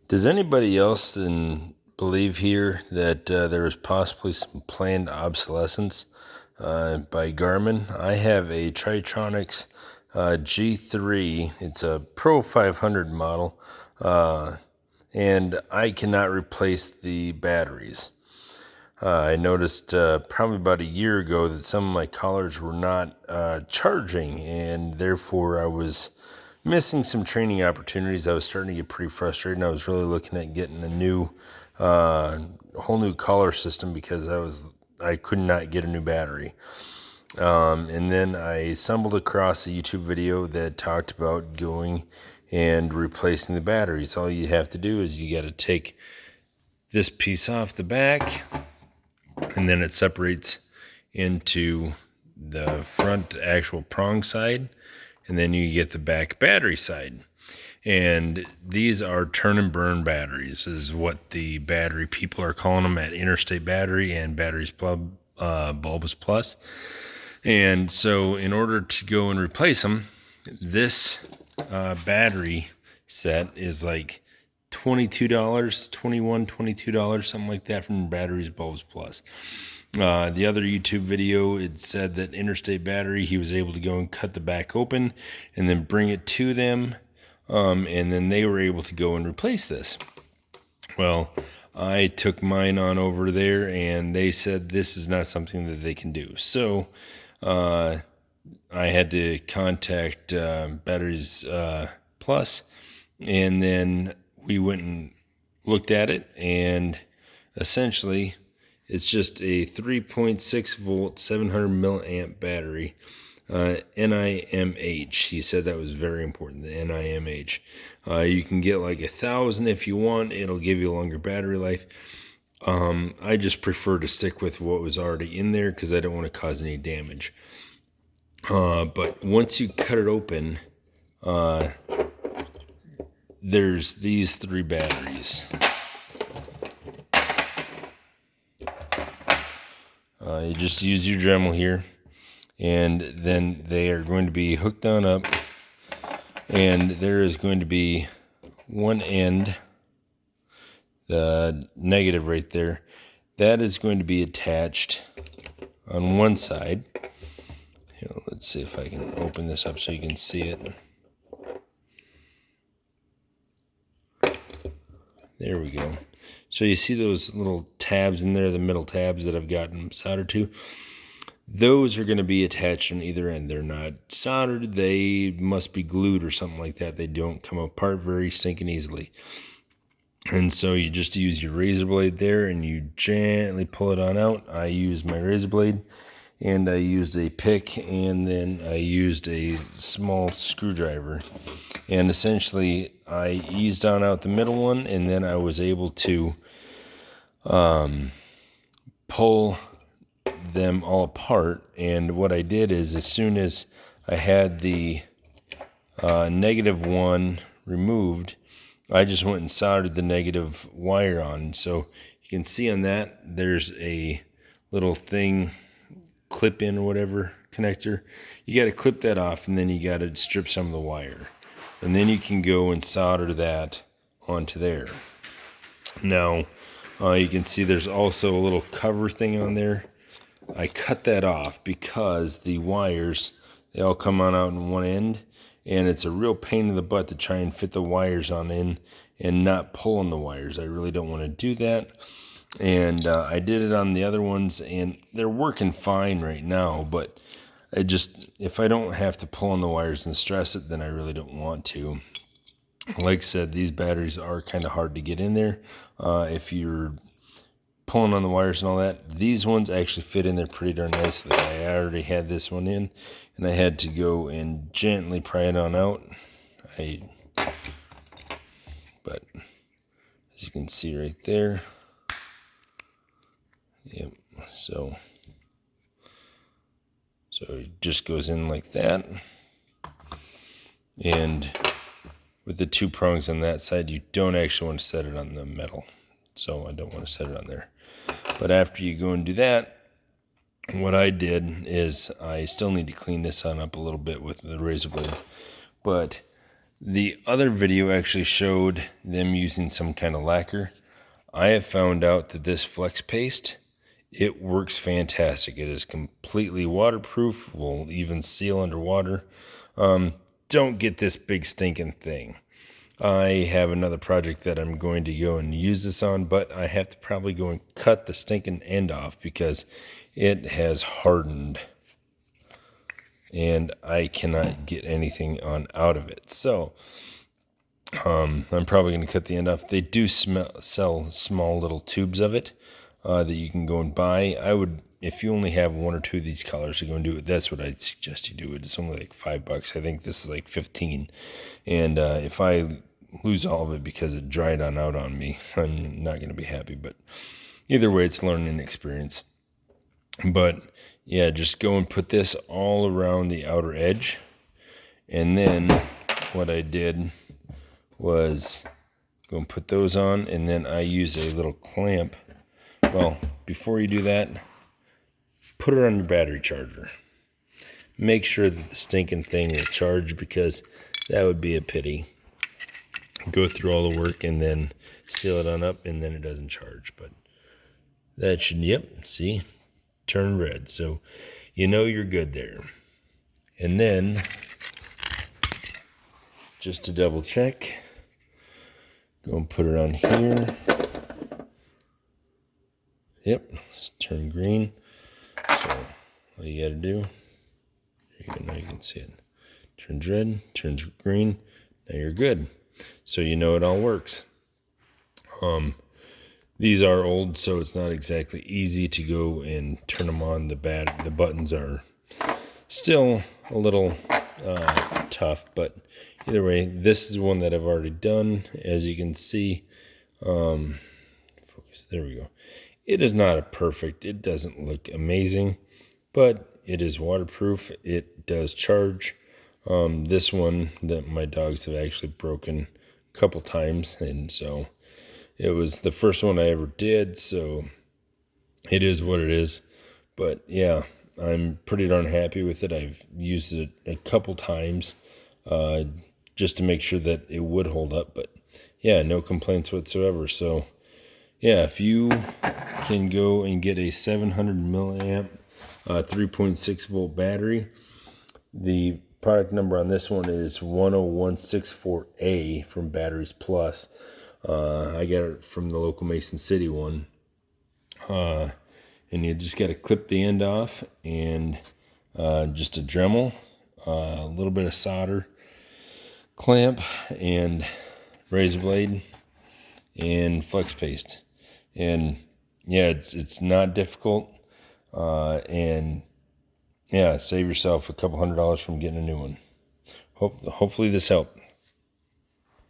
Does anybody else believe here that there is possibly some planned obsolescence by Garmin? I have a Tri-tronics G3. It's a Pro 500 model, and I cannot replace the batteries. I noticed probably about a year ago that some of my collars were not charging, and therefore I was missing some training opportunities. I was starting to get pretty frustrated, and I was really looking at getting a whole new collar system because I could not get a new battery. And then I stumbled across a YouTube video that talked about going and replacing the batteries. All you have to do is you got to take this piece off the back, and then it separates into the front actual prong side, and then you get the back battery side. And these are turn and burn batteries is what the battery people are calling them at Interstate Battery and Batteries Bulbous Plus. And so in order to go and replace them, this battery set is like $22, $22, something like that from Batteries Bulbous Plus. The other YouTube video, it said that Interstate Battery, he was able to go and cut the back open and then bring it to them, and then they were able to go and replace this. Well, I took mine on over there, and they said this is not something that they can do. So I had to contact Batteries Plus, and then we went and looked at it, and essentially it's just a 3.6 volt, 700 milliamp battery, NIMH. He said that was very important, the NIMH. You can get like 1,000 if you want. It'll give you a longer battery life. I just prefer to stick with what was already in there because I don't want to cause any damage. But once you cut it open, there's these three batteries. You just use your dremel here, and then they are going to be hooked on up, and there is going to be one end, the negative right there, that is going to be attached on one side. Here, let's see if I can open this up so you can see it. There we go. So you see those little tabs in there, the middle tabs that I've gotten soldered to? Those are going to be attached on either end. They're not soldered. They must be glued or something like that. They don't come apart very stinking easily. And so you just use your razor blade there, and you gently pull it on out. I used my razor blade, and I used a pick, and then I used a small screwdriver. And essentially, I eased on out the middle one, and then I was able to pull them all apart. And what I did is, as soon as I had the negative one removed, I just went and soldered the negative wire on. So you can see on that, there's a little thing, clip in or whatever, connector. You got to clip that off, and then you got to strip some of the wire. And then you can go and solder that onto there. Now, you can see there's also a little cover thing on there. I cut that off because the wires, they all come on out in one end, and it's a real pain in the butt to try and fit the wires on in and not pull on the wires. I really don't want to do that. And I did it on the other ones, and they're working fine right now, but if I don't have to pull on the wires and stress it, then I really don't want to. Like I said, these batteries are kind of hard to get in there. If you're pulling on the wires and all that, these ones actually fit in there pretty darn nicely. I already had this one in, and I had to go and gently pry it on out. But as you can see right there, yep, so it just goes in like that. And with the two prongs on that side, you don't actually want to set it on the metal. So I don't want to set it on there. But after you go and do that, what I did is I still need to clean this on up a little bit with the razor blade. But The other video actually showed them using some kind of lacquer. I have found out that this flex paste, it works fantastic. It is completely waterproof, will even seal underwater. Don't get this big stinking thing. I have another project that I'm going to go and use this on, but I have to probably go and cut the stinking end off because it has hardened and I cannot get anything on out of it. So I'm probably going to cut the end off. They do sell small little tubes of it that you can go and buy. I would, if you only have one or two of these colors to go and do it, that's what I'd suggest you do it. It's only like $5. I think this is like 15. And if I lose all of it because it dried on out on me, I'm not going to be happy. But either way, it's a learning experience. But yeah, just go and put this all around the outer edge. And then what I did was go and put those on, and then I use a little clamp. Well, before you do that, put it on your battery charger. Make sure that the stinking thing will charge, because that would be a pity. Go through all the work and then seal it on up, and then it doesn't charge. But that should, yep, see, turn red. So you know you're good there. And then, just to double check, go and put it on here. Yep, it's turned green. So all you gotta do, now you can see it. Turns red, turns green. Now you're good. So you know it all works. These are old, so it's not exactly easy to go and turn them on. The buttons are still a little tough, but either way, this is one that I've already done. As you can see, focus, there we go. It is not a perfect, it doesn't look amazing, but it is waterproof. It does charge. This one that my dogs have actually broken a couple times, and so it was the first one I ever did, so it is what it is. But yeah, I'm pretty darn happy with it. I've used it a couple times just to make sure that it would hold up. But yeah, no complaints whatsoever. So yeah, if you can go and get a 700 milliamp 3.6 volt battery, the product number on this one is 10164A from Batteries Plus. I got it from the local Mason City one. And you just got to clip the end off, and just a Dremel, a little bit of solder, clamp, and razor blade, and flex paste. And yeah, it's not difficult. And yeah, save yourself a couple $100 from getting a new one. Hopefully this helped.